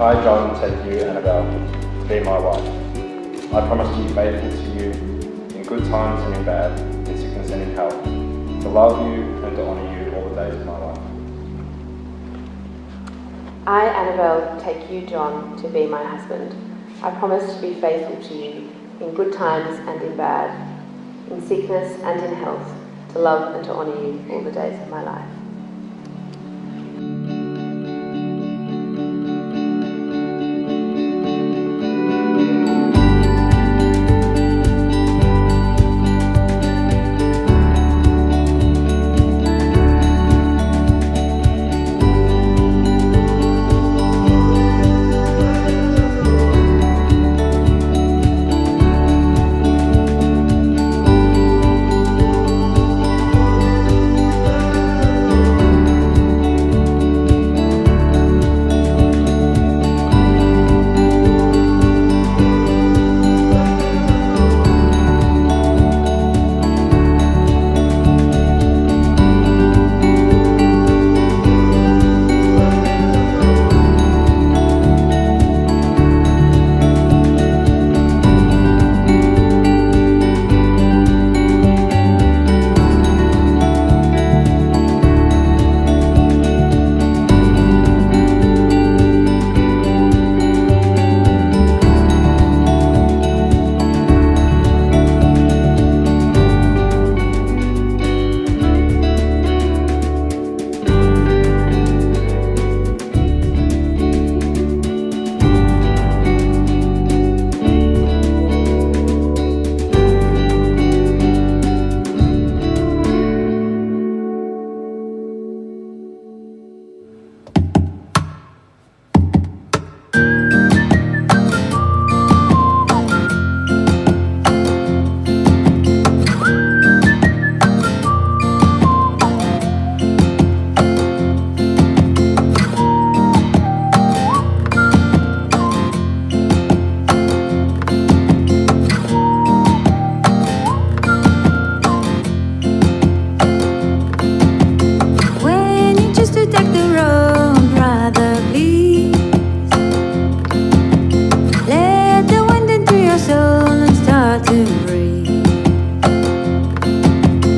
I, John, take you, Annabel, to be my wife. I promise to be faithful to you in good times and in bad, in sickness and in health, to love you and to honour you all the days of my life. I, Annabel, take you, John, to be my husband. I promise to be faithful to you in good times and in bad, in sickness and in health, to love and to honour you all the days of my life.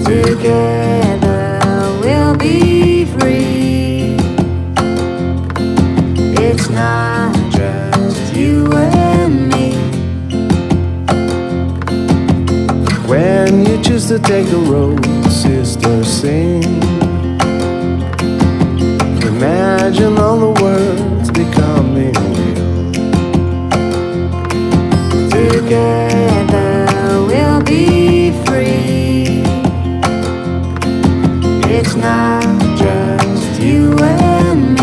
Together we'll be free. It's not just you and me. When you choose to take the road, sisters sing. Imagine all the words becoming real. Together we'll be free. It's not just you and me.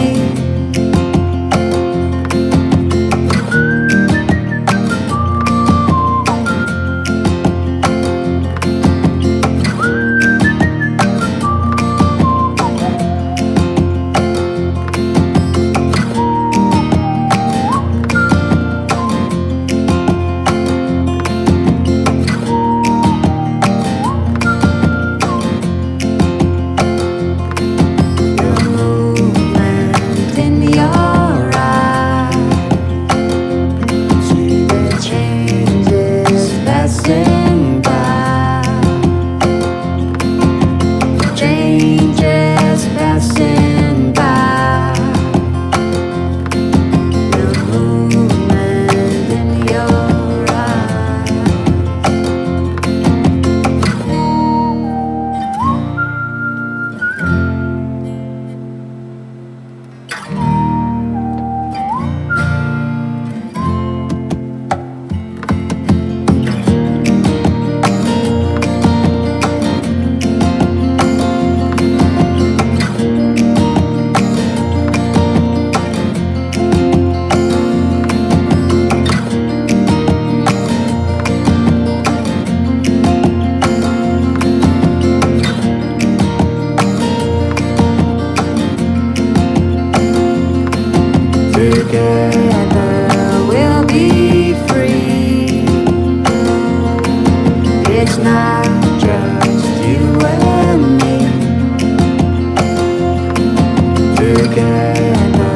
Together we'll be free. It's not just you and me. Together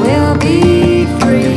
we'll be free.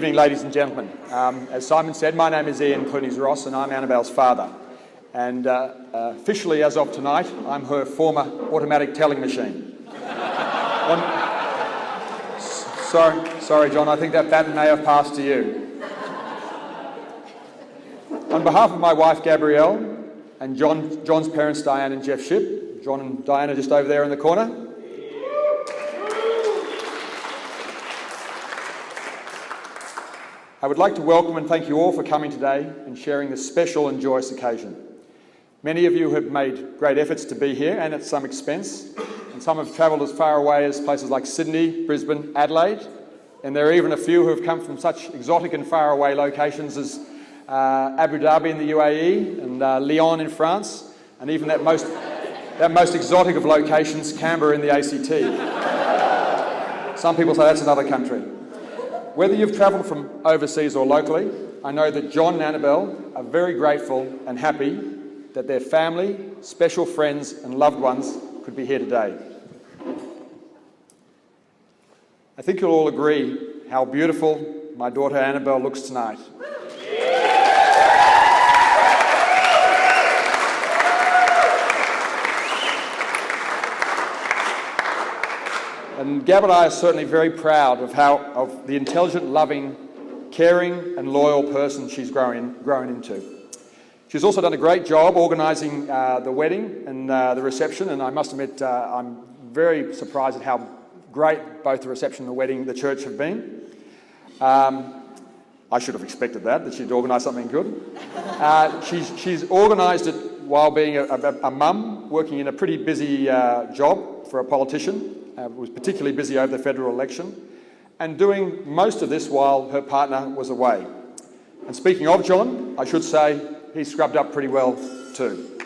evening, ladies and gentlemen. As Simon said, my name is Ian Clunies-Ross and I'm Annabel's father. And officially, as of tonight, I'm her former automatic telling machine. Sorry, John, I think that baton may have passed to you. On behalf of my wife, Gabrielle, and John's parents, Diane and Jeff Shipp, John and Diane are just over there in the corner. I would like to welcome and thank you all for coming today and sharing this special and joyous occasion. Many of you have made great efforts to be here and at some expense, and some have travelled as far away as places like Sydney, Brisbane, Adelaide, and there are even a few who have come from such exotic and far away locations as Abu Dhabi in the UAE and Lyon in France, and even that most exotic of locations, Canberra in the ACT. Some people say that's another country. Whether you've travelled from overseas or locally, I know that John and Annabel are very grateful and happy that their family, special friends and loved ones could be here today. I think you'll all agree how beautiful my daughter Annabel looks tonight. And Gab and I are certainly very proud of the intelligent, loving, caring and loyal person she's grown into. She's also done a great job organising the wedding and the reception, and I must admit I'm very surprised at how great both the reception and the wedding, the church have been. I should have expected that she'd organise something good. She's organised it while being a mum, working in a pretty busy job for a politician. Was particularly busy over the federal election, and doing most of this while her partner was away. And speaking of John, I should say he scrubbed up pretty well too.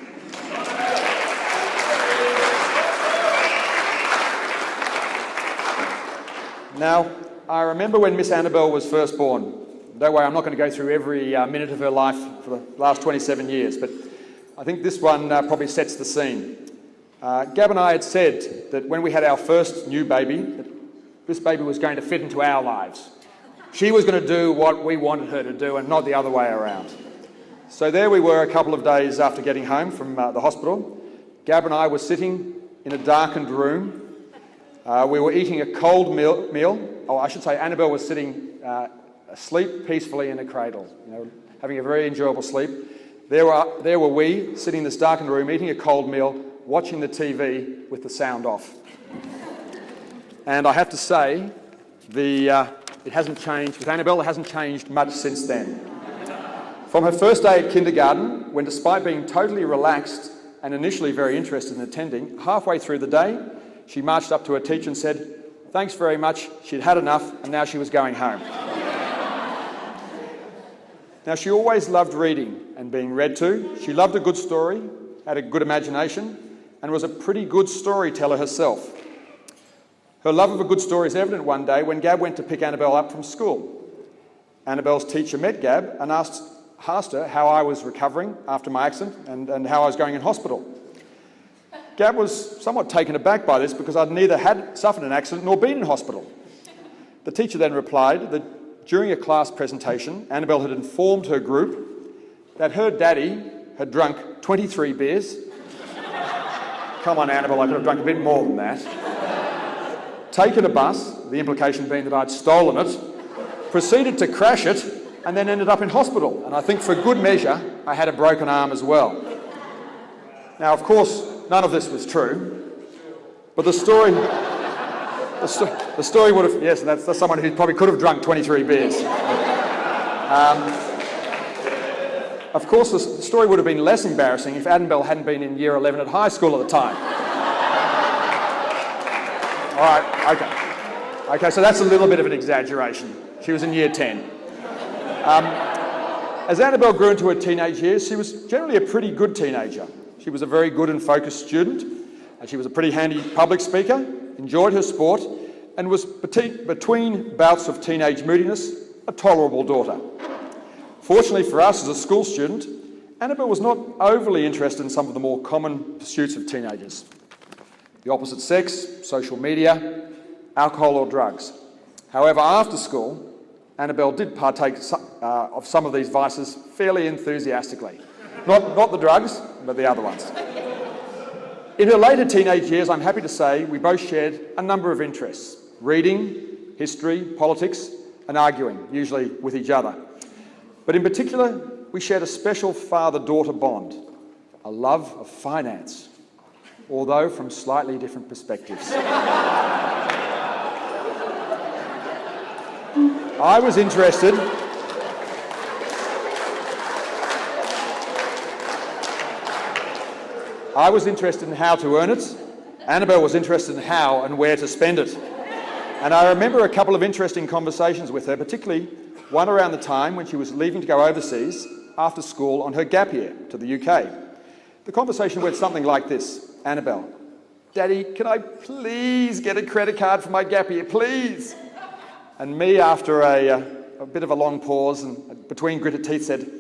Now, I remember when Miss Annabel was first born. Don't worry, I'm not going to go through every minute of her life for the last 27 years, but I think this one probably sets the scene. Gab and I had said that when we had our first new baby, that this baby was going to fit into our lives. She was going to do what we wanted her to do and not the other way around. So there we were a couple of days after getting home from the hospital. Gab and I were sitting in a darkened room. We were eating a cold meal. Oh, I should say Annabel was sitting asleep peacefully in a cradle, having a very enjoyable sleep. There were we sitting in this darkened room eating a cold meal, watching the TV with the sound off. And I have to say, it hasn't changed. With Annabel, it hasn't changed much since then. From her first day at kindergarten, when despite being totally relaxed and initially very interested in attending, halfway through the day, she marched up to her teacher and said, "Thanks very much," she'd had enough and now she was going home. Now, she always loved reading and being read to. She loved a good story, had a good imagination, and was a pretty good storyteller herself. Her love of a good story is evident one day when Gab went to pick Annabel up from school. Annabel's teacher met Gab and asked her how I was recovering after my accident and how I was going in hospital. Gab was somewhat taken aback by this because I'd neither had suffered an accident nor been in hospital. The teacher then replied that during a class presentation, Annabel had informed her group that her daddy had drunk 23 beers. Come on, Annabel, I could have drunk a bit more than that. Taken a bus, the implication being that I'd stolen it, proceeded to crash it, and then ended up in hospital. And I think for good measure, I had a broken arm as well. Now, of course, none of this was true, but the story would have, yes, that's someone who probably could have drunk 23 beers. Of course, the story would have been less embarrassing if Annabel hadn't been in year 11 at high school at the time. All right, okay, so that's a little bit of an exaggeration. She was in year 10. As Annabel grew into her teenage years, she was generally a pretty good teenager. She was a very good and focused student, and she was a pretty handy public speaker, enjoyed her sport, and was between bouts of teenage moodiness, a tolerable daughter. Fortunately for us as a school student, Annabel was not overly interested in some of the more common pursuits of teenagers. The opposite sex, social media, alcohol or drugs. However, after school, Annabel did partake of some of these vices fairly enthusiastically. Not the drugs, but the other ones. In her later teenage years, I'm happy to say we both shared a number of interests: reading, history, politics, and arguing, usually with each other. But in particular, we shared a special father-daughter bond, a love of finance, although from slightly different perspectives. I was interested in how to earn it. Annabel was interested in how and where to spend it. And I remember a couple of interesting conversations with her, particularly one around the time when she was leaving to go overseas after school on her gap year to the UK. The conversation went something like this: Annabel, Daddy, can I please get a credit card for my gap year, please? And me, after a bit of a long pause and between gritted teeth, said,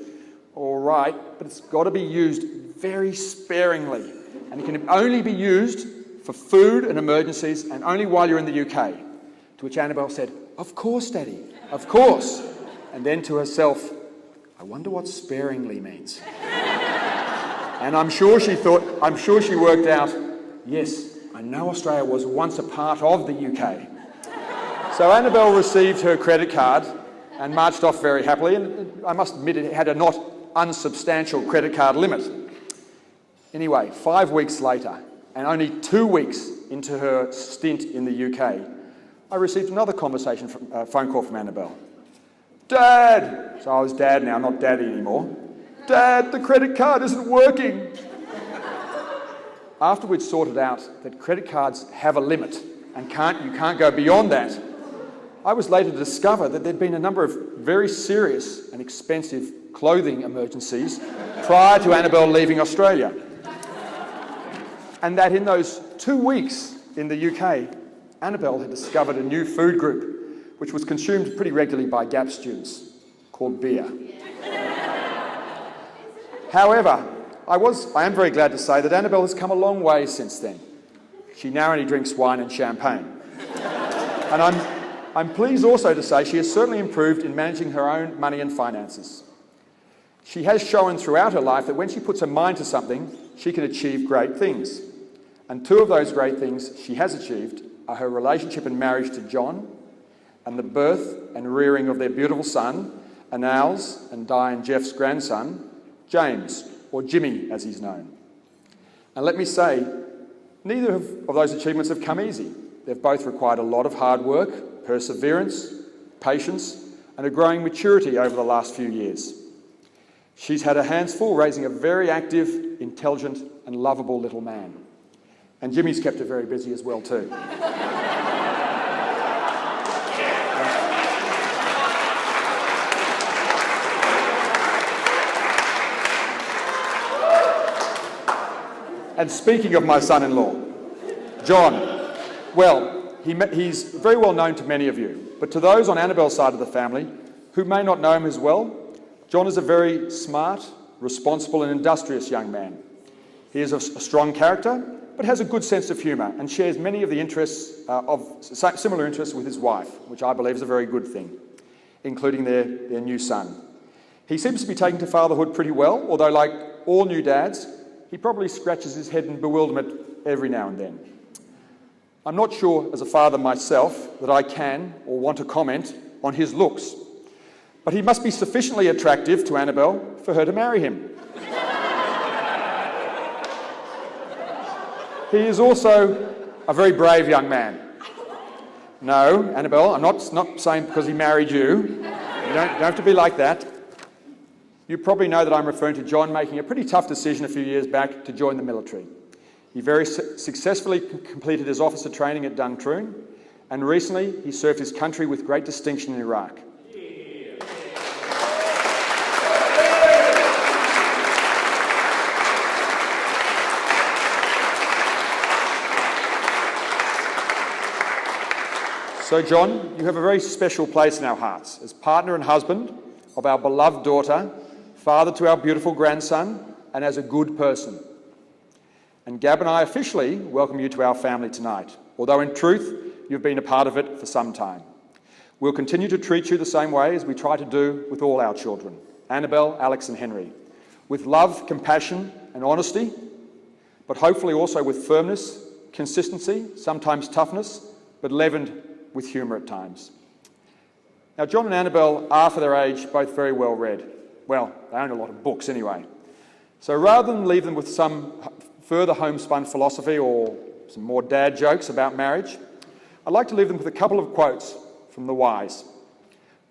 all right, but it's got to be used very sparingly, and it can only be used for food and emergencies, and only while you're in the UK. To which Annabel said, of course, Daddy, of course. And then to herself, I wonder what sparingly means. And I'm sure she worked out, yes, I know Australia was once a part of the UK. So Annabel received her credit card and marched off very happily, and I must admit it had a not unsubstantial credit card limit. Anyway, 5 weeks later, and only 2 weeks into her stint in the UK, I received another phone call from Annabel. Dad! So I was Dad now, not Daddy anymore. Dad, the credit card isn't working. After we'd sorted out that credit cards have a limit and you can't go beyond that, I was later to discover that there'd been a number of very serious and expensive clothing emergencies prior to Annabel leaving Australia. And that in those 2 weeks in the UK, Annabel had discovered a new food group which was consumed pretty regularly by GAP students, called beer. However, I am very glad to say that Annabel has come a long way since then. She now only drinks wine and champagne. And I'm pleased also to say she has certainly improved in managing her own money and finances. She has shown throughout her life that when she puts her mind to something, she can achieve great things. And 2 of those great things she has achieved are her relationship and marriage to John, and the birth and rearing of their beautiful son, Annal's and Di and Jeff's grandson, James, or Jimmy as he's known. And let me say, neither of those achievements have come easy. They've both required a lot of hard work, perseverance, patience, and a growing maturity over the last few years. She's had her hands full raising a very active, intelligent, and lovable little man. And Jimmy's kept her very busy as well too. And speaking of my son-in-law, John, well, he's very well known to many of you, but to those on Annabel's side of the family who may not know him as well, John is a very smart, responsible and industrious young man. He is a strong character, but has a good sense of humour and shares many of the similar interests with his wife, which I believe is a very good thing, including their new son. He seems to be taking to fatherhood pretty well, although like all new dads, he probably scratches his head in bewilderment every now and then. I'm not sure as a father myself that I can or want to comment on his looks, but he must be sufficiently attractive to Annabel for her to marry him. He is also a very brave young man. No, Annabel, I'm not saying because he married you. You don't have to be like that. You probably know that I'm referring to John making a pretty tough decision a few years back to join the military. He very successfully completed his officer training at Duntroon, and recently he served his country with great distinction in Iraq. So John, you have a very special place in our hearts as partner and husband of our beloved daughter, father to our beautiful grandson, and as a good person. And Gab and I officially welcome you to our family tonight, although in truth, you've been a part of it for some time. We'll continue to treat you the same way as we try to do with all our children, Annabel, Alex and Henry, with love, compassion and honesty, but hopefully also with firmness, consistency, sometimes toughness, but leavened with humour at times. Now, John and Annabel are, for their age, both very well read. Well, they own a lot of books anyway. So rather than leave them with some further homespun philosophy or some more dad jokes about marriage, I'd like to leave them with a couple of quotes from the wise.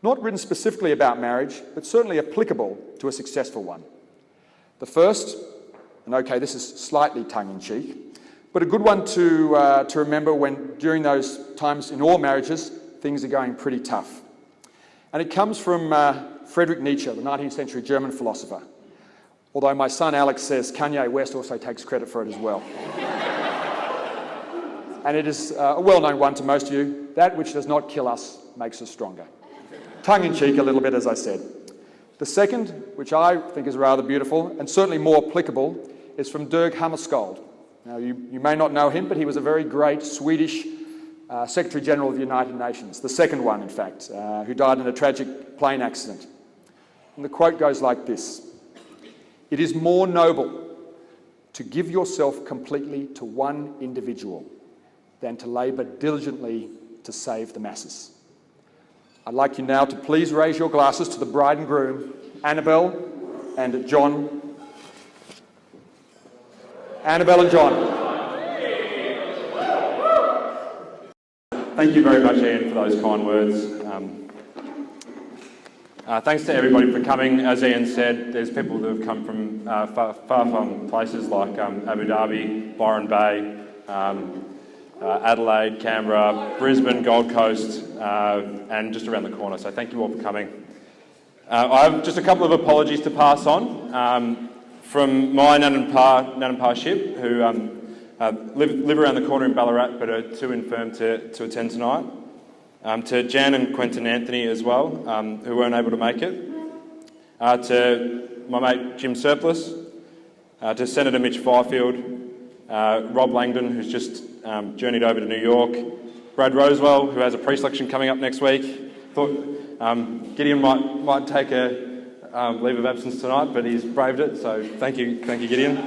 Not written specifically about marriage, but certainly applicable to a successful one. The first, and okay, this is slightly tongue-in-cheek, but a good one to remember when, during those times in all marriages, things are going pretty tough. And it comes from Friedrich Nietzsche, the 19th century German philosopher. Although my son Alex says Kanye West also takes credit for it as well. And it is a well-known one to most of you: that which does not kill us makes us stronger. Tongue-in-cheek a little bit, as I said. The second, which I think is rather beautiful and certainly more applicable, is from Dag Hammarskjöld. Now, you may not know him, but he was a very great Swedish Secretary General of the United Nations, the second one, in fact, who died in a tragic plane accident. And the quote goes like this: "It is more noble to give yourself completely to one individual than to labour diligently to save the masses." I'd like you now to please raise your glasses to the bride and groom, Annabel and John. Annabel and John. Thank you very much, Ian, for those kind words. Thanks to everybody for coming. As Ian said, there's people that have come from far-flung places like Abu Dhabi, Byron Bay, Adelaide, Canberra, Brisbane, Gold Coast, and just around the corner. So thank you all for coming. I have just a couple of apologies to pass on from my nan and pa ship, who live around the corner in Ballarat but are too infirm to attend tonight. To Jan and Quentin Anthony as well, who weren't able to make it. To my mate Jim Surplus, to Senator Mitch Fifield, Rob Langdon, who's just journeyed over to New York, Brad Rosewell, who has a pre-selection coming up next week. Thought Gideon might take a leave of absence tonight, but he's braved it, so thank you Gideon.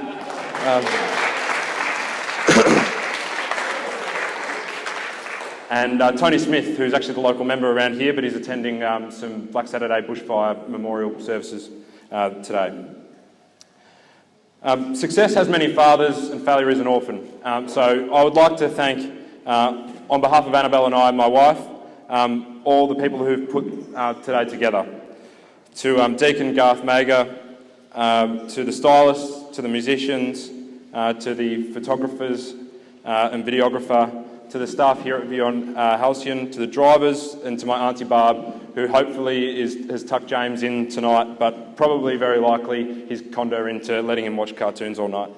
And Tony Smith, who's actually the local member around here, but he's attending some Black Saturday bushfire memorial services today. Success has many fathers and failure is an orphan. So I would like to thank, on behalf of Annabel and I, my wife, all the people who've put today together. To Deacon Garth Mager, to the stylists, to the musicians, to the photographers and videographer, to the staff here at Beyond Halcyon, to the drivers, and to my Auntie Barb, who hopefully has tucked James in tonight, but probably very likely he's conned her into letting him watch cartoons all night.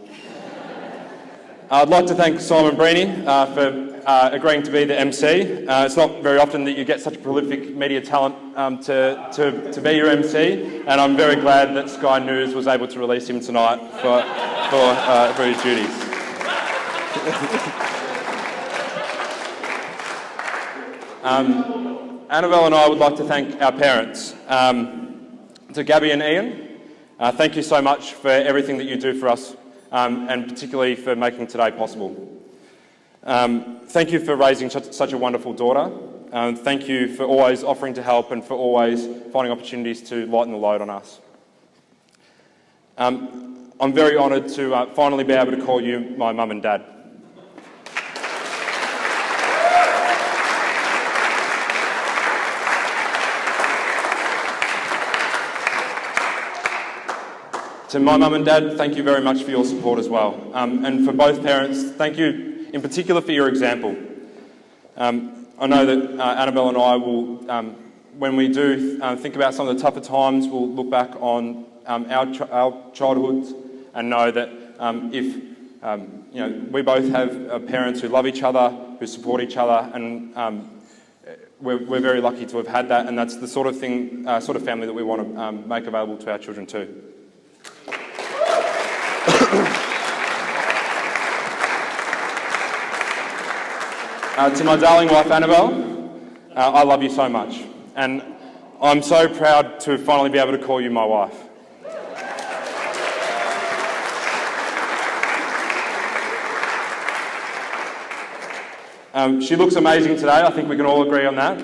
I'd like to thank Simon Breeny for agreeing to be the MC. It's not very often that you get such prolific media talent to be your MC, and I'm very glad that Sky News was able to release him tonight for his duties. Annabel and I would like to thank our parents. To Gabby and Ian, thank you so much for everything that you do for us, and particularly for making today possible. Thank you for raising such a wonderful daughter. Thank you for always offering to help and for always finding opportunities to lighten the load on us. I'm very honoured to finally be able to call you my mum and dad. To my mum and dad, thank you very much for your support as well. And for both parents, thank you in particular for your example. I know that Annabel and I will, when we do think about some of the tougher times, we'll look back on our childhoods and know that we both have parents who love each other, who support each other, and we're very lucky to have had that, and that's the sort of family that we want to make available to our children too. To my darling wife Annabel, I love you so much, and I'm so proud to finally be able to call you my wife. She looks amazing today. I think we can all agree on that.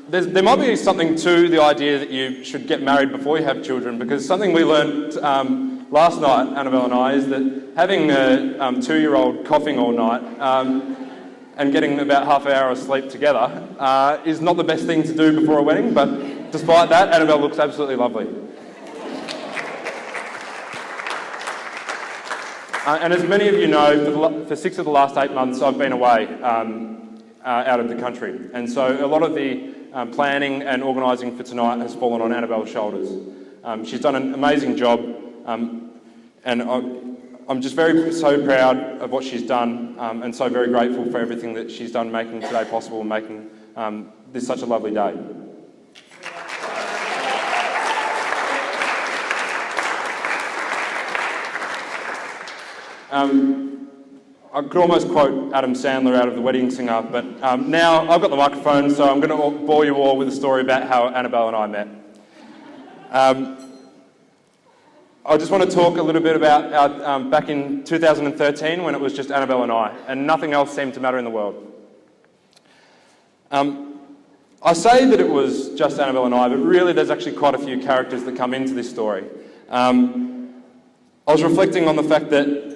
There might be something to the idea that you should get married before you have children, because something we learnt last night, Annabel and I, is that having a 2-year-old coughing all night and getting about half an hour of sleep together is not the best thing to do before a wedding, but despite that, Annabel looks absolutely lovely. And as many of you know, for 6 of the last 8 months I've been away out of the country. And so a lot of the planning and organising for tonight has fallen on Annabel's shoulders. She's done an amazing job, and I'm just so proud of what she's done, and so very grateful for everything that she's done making today possible and making this such a lovely day. I could almost quote Adam Sandler out of The Wedding Singer, but now I've got the microphone, so I'm going to bore you all with a story about how Annabel and I met. I just want to talk a little bit about back in 2013 when it was just Annabel and I, and nothing else seemed to matter in the world. I say that it was just Annabel and I, but really there's actually quite a few characters that come into this story. I was reflecting on the fact that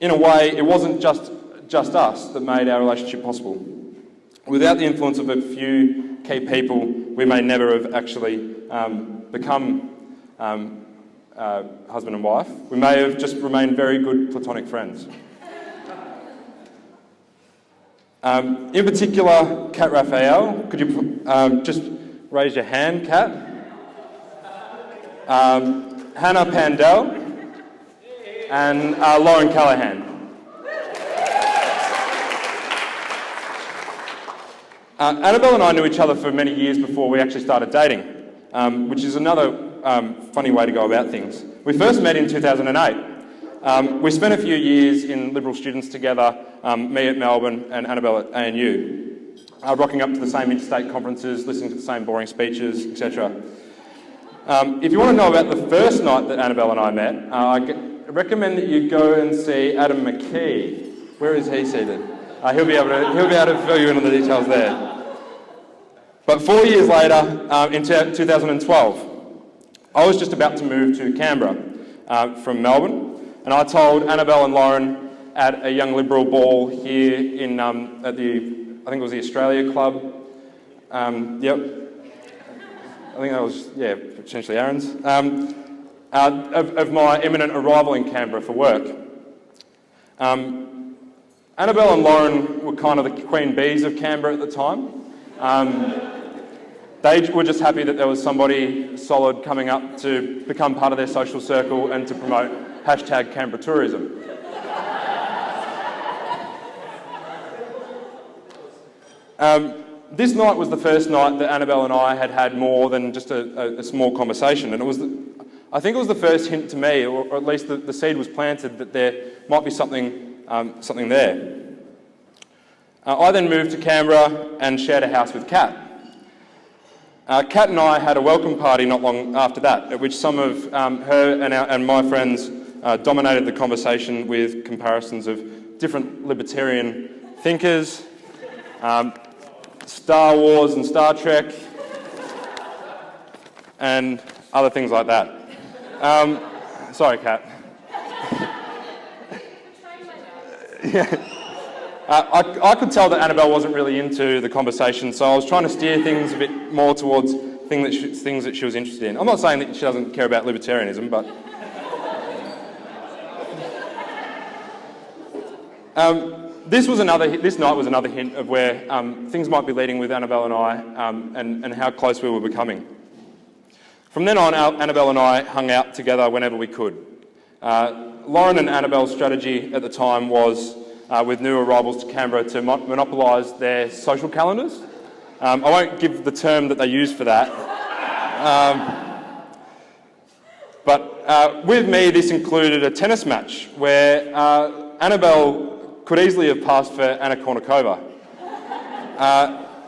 in a way, it wasn't just us that made our relationship possible. Without the influence of a few key people, we may never have actually become husband and wife. We may have just remained very good platonic friends. In particular, Kat Raphael, could you just raise your hand, Kat? Hannah Pandell, and Lauren Callahan. Annabel and I knew each other for many years before we actually started dating, which is another funny way to go about things. We first met in 2008. We spent a few years in Liberal students together, me at Melbourne and Annabel at ANU, rocking up to the same interstate conferences, listening to the same boring speeches, etc. If you want to know about the first night that Annabel and I met, I recommend that you go and see Adam McKee. Where is he seated? He'll be able to fill you in on the details there. But 4 years later, in 2012, I was just about to move to Canberra from Melbourne, and I told Annabel and Lauren at a young Liberal ball here in at the, I think it was the Australia Club. Yep. I think that was, potentially Aaron's. Of my imminent arrival in Canberra for work. Annabel and Lauren were kind of the queen bees of Canberra at the time. They were just happy that there was somebody solid coming up to become part of their social circle and to promote #Canberra tourism. This night was the first night that Annabel and I had more than just a small conversation, and I think it was the first hint to me, or at least the seed was planted, that there might be something there. I then moved to Canberra and shared a house with Kat. Kat and I had a welcome party not long after that, at which some of her and my friends dominated the conversation with comparisons of different libertarian thinkers, Star Wars and Star Trek, and other things like that. Sorry, Kat. Yeah. I could tell that Annabel wasn't really into the conversation, so I was trying to steer things a bit more towards things that she was interested in. I'm not saying that she doesn't care about libertarianism, but... This night was another hint of where things might be leading with Annabel and I, and how close we were becoming. From then on, Annabel and I hung out together whenever we could. Lauren and Annabel's strategy at the time was, with new arrivals to Canberra, to monopolise their social calendars. I won't give the term that they use for that. But with me, this included a tennis match where Annabel could easily have passed for Anna Kournikova.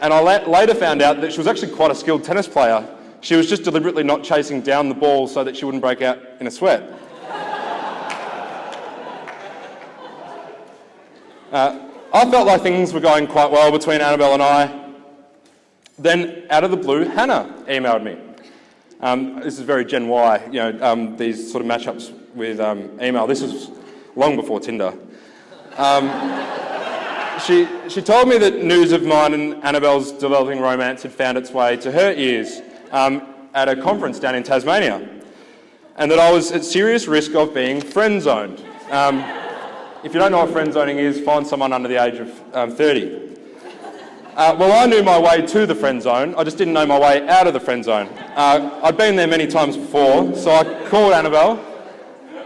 And I later found out that she was actually quite a skilled tennis player. She was just deliberately not chasing down the ball so that she wouldn't break out in a sweat. I felt like things were going quite well between Annabel and I. Then, out of the blue, Hannah emailed me. This is very Gen Y, these sort of matchups with email. This was long before Tinder. She told me that news of mine and Annabel's developing romance had found its way to her ears at a conference down in Tasmania, and that I was at serious risk of being friend-zoned. If you don't know what friend-zoning is, find someone under the age of 30. Well, I knew my way to the friend zone, I just didn't know my way out of the friend zone. I'd been there many times before, so I called Annabel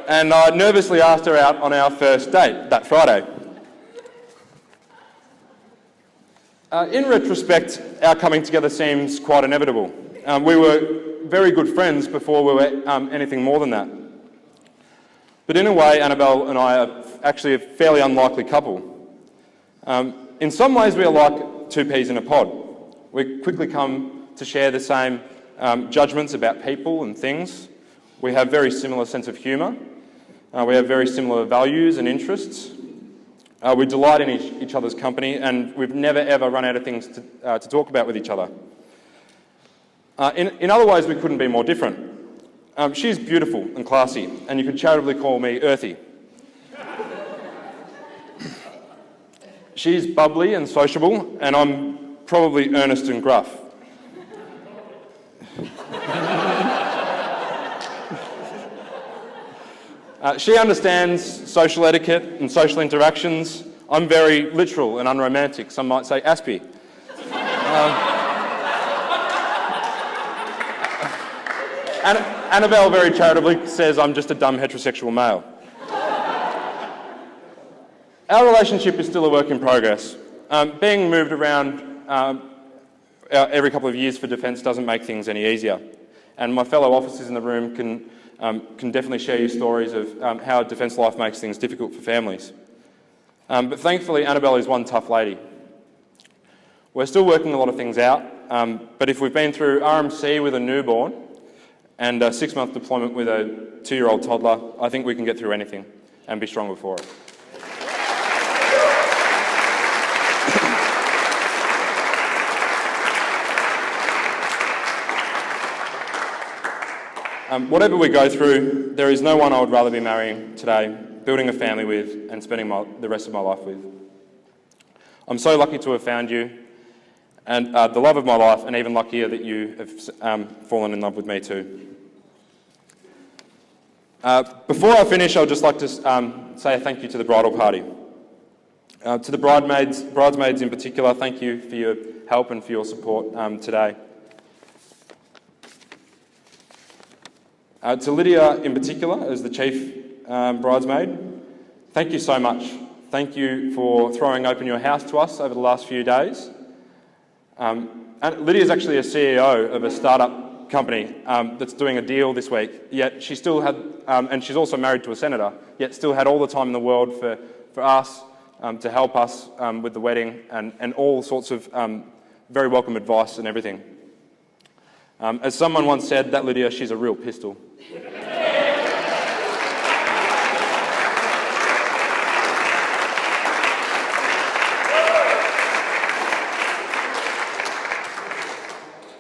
and I nervously asked her out on our first date that Friday. In retrospect, our coming together seems quite inevitable. We were very good friends before we were anything more than that. But in a way, Annabel and I are actually a fairly unlikely couple. In some ways, we are like two peas in a pod. We quickly come to share the same judgments about people and things. We have very similar sense of humour. We have very similar values and interests. We delight in each other's company, and we've never ever run out of things to talk about with each other. In other ways, we couldn't be more different. She's beautiful and classy, and you could charitably call me earthy. She's bubbly and sociable, and I'm probably earnest and gruff. She understands social etiquette and social interactions. I'm very literal and unromantic. Some might say Aspie. Annabel very charitably says I'm just a dumb heterosexual male. Our relationship is still a work in progress. Being moved around every couple of years for defence doesn't make things any easier. And my fellow officers in the room can definitely share you stories of how defence life makes things difficult for families. But thankfully, Annabel is one tough lady. We're still working a lot of things out, but if we've been through RMC with a newborn and a 6-month deployment with a 2-year-old toddler, I think we can get through anything and be stronger for it. Whatever we go through, there is no one I would rather be marrying today, building a family with, and spending the rest of my life with. I'm so lucky to have found you, and the love of my life, and even luckier that you have fallen in love with me too. Before I finish, I'd just like to say a thank you to the bridal party. To the bridesmaids in particular, thank you for your help and for your support today. To Lydia in particular, as the chief bridesmaid, thank you so much. Thank you for throwing open your house to us over the last few days. And Lydia's actually a CEO of a startup company that's doing a deal this week, yet she still had, and she's also married to a senator, yet still had all the time in the world for us to help us with the wedding and all sorts of very welcome advice and everything. As someone once said, that Lydia, she's a real pistol.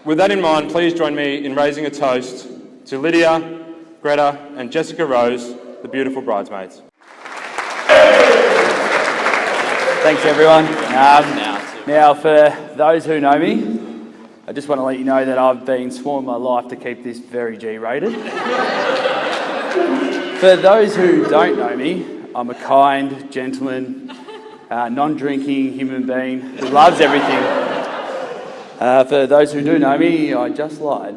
With that in mind, please join me in raising a toast to Lydia, Greta and Jessica Rose, the beautiful bridesmaids. Thanks everyone. Now for those who know me, I just want to let you know that I've been sworn my life to keep this very G-rated. For those who don't know me, I'm a kind, gentleman, non-drinking human being who loves everything. For those who do know me, I just lied.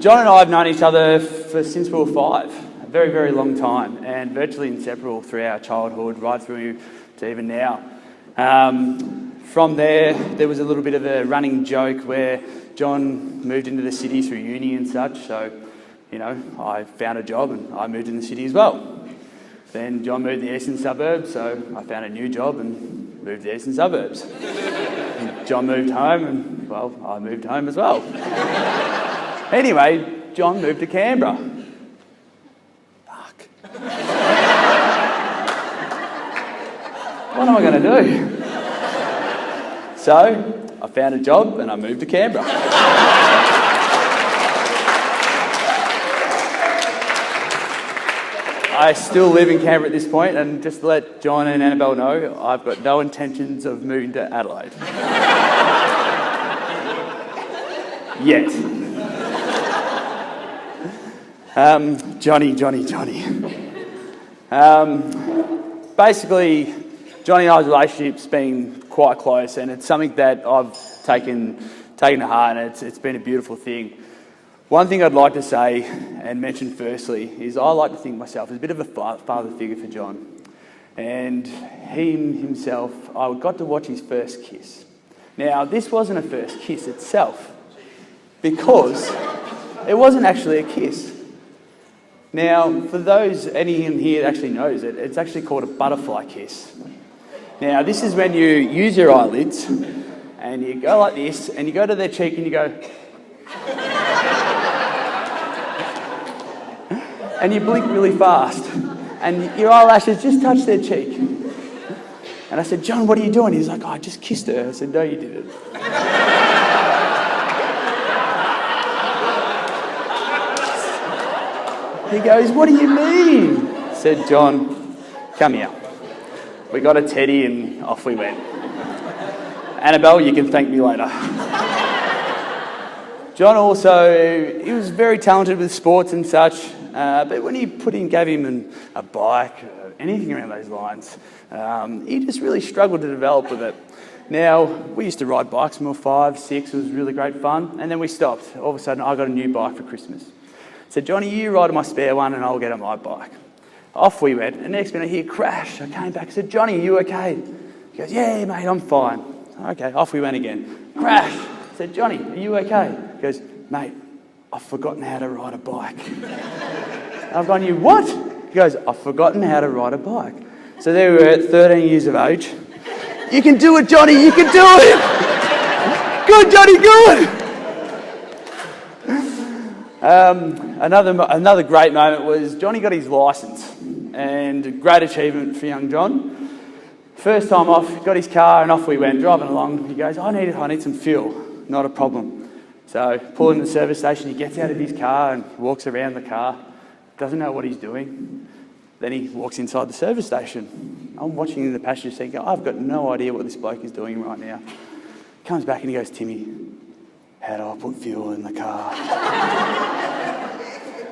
John and I have known each other since we were 5, a very, very long time, and virtually inseparable through our childhood, right through to even now. From there was a little bit of a running joke where John moved into the city through uni and such, so I found a job and I moved in the city as well. Then John moved to the eastern suburbs, so I found a new job and moved to the eastern suburbs. And John moved home and, well, I moved home as well. Anyway, John moved to Canberra. Fuck. What am I going to do? So, I found a job and I moved to Canberra. I still live in Canberra at this point, and just to let John and Annabel know, I've got no intentions of moving to Adelaide. Yet. Johnny. Basically, Johnny and I's relationship's been quite close, and it's something that I've taken to heart, and it's been a beautiful thing. One thing I'd like to say and mention firstly is I like to think of myself as a bit of a father figure for John. And he himself, I got to watch his first kiss. Now, this wasn't a first kiss itself, because it wasn't actually a kiss. Now, for those, anyone here that actually knows it, it's actually called a butterfly kiss. Now, this is when you use your eyelids and you go like this and you go to their cheek and you go... and you blink really fast, and your eyelashes just touch their cheek. And I said, John, what are you doing? He's like, oh, I just kissed her. I said, no, you didn't. He goes, what do you mean? I said, John, come here. We got a teddy and off we went. Annabel, you can thank me later. John also, he was very talented with sports and such, but when you gave him a bike, anything around those lines, he just really struggled to develop with it. Now, we used to ride bikes when we were 5, 6, it was really great fun, and then we stopped. All of a sudden, I got a new bike for Christmas. I said, Johnny, you ride my spare one and I'll get on my bike. Off we went, and next minute I hear crash. I came back, I said, Johnny, are you okay? He goes, yeah, mate, I'm fine. Okay, off we went again. Crash. I said, Johnny, are you okay? He goes, mate, I've forgotten how to ride a bike. I've gone, you what? He goes, I've forgotten how to ride a bike. So there we were at 13 years of age. You can do it, Johnny, you can do it! Good, Johnny, good! Another great moment was Johnny got his licence, and a great achievement for young John. First time off, got his car and off we went, driving along. He goes, I need some fuel. Not a problem. So pull in the service station, he gets out of his car and walks around the car. Doesn't know what he's doing. Then he walks inside the service station. I'm watching in the passenger seat go, I've got no idea what this bloke is doing right now. Comes back and he goes, Timmy, how do I put fuel in the car?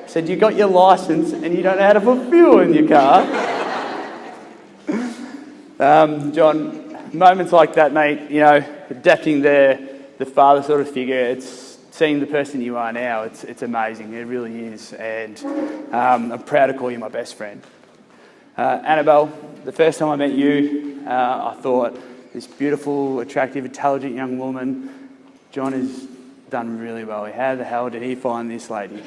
I said, you got your licence and you don't know how to put fuel in your car. John, moments like that, mate, adapting the father sort of figure, it's seeing the person you are now, it's amazing, it really is, and I'm proud to call you my best friend. Annabel, the first time I met you, I thought, this beautiful, attractive, intelligent young woman, John has done really well. How the hell did he find this lady?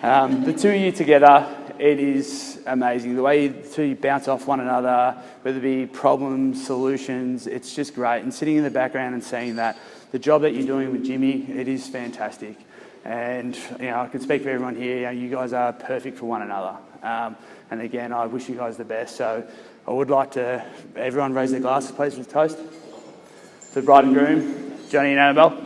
The two of you together, it is amazing. The way the two of you bounce off one another, whether it be problems, solutions, it's just great. And sitting in the background and seeing that, the job that you're doing with Jimmy, it is fantastic. And, I can speak for everyone here, you guys are perfect for one another. And again, I wish you guys the best. So I would like to, everyone raise their glasses, please, with toast. To the bride and groom, Johnny and Annabel.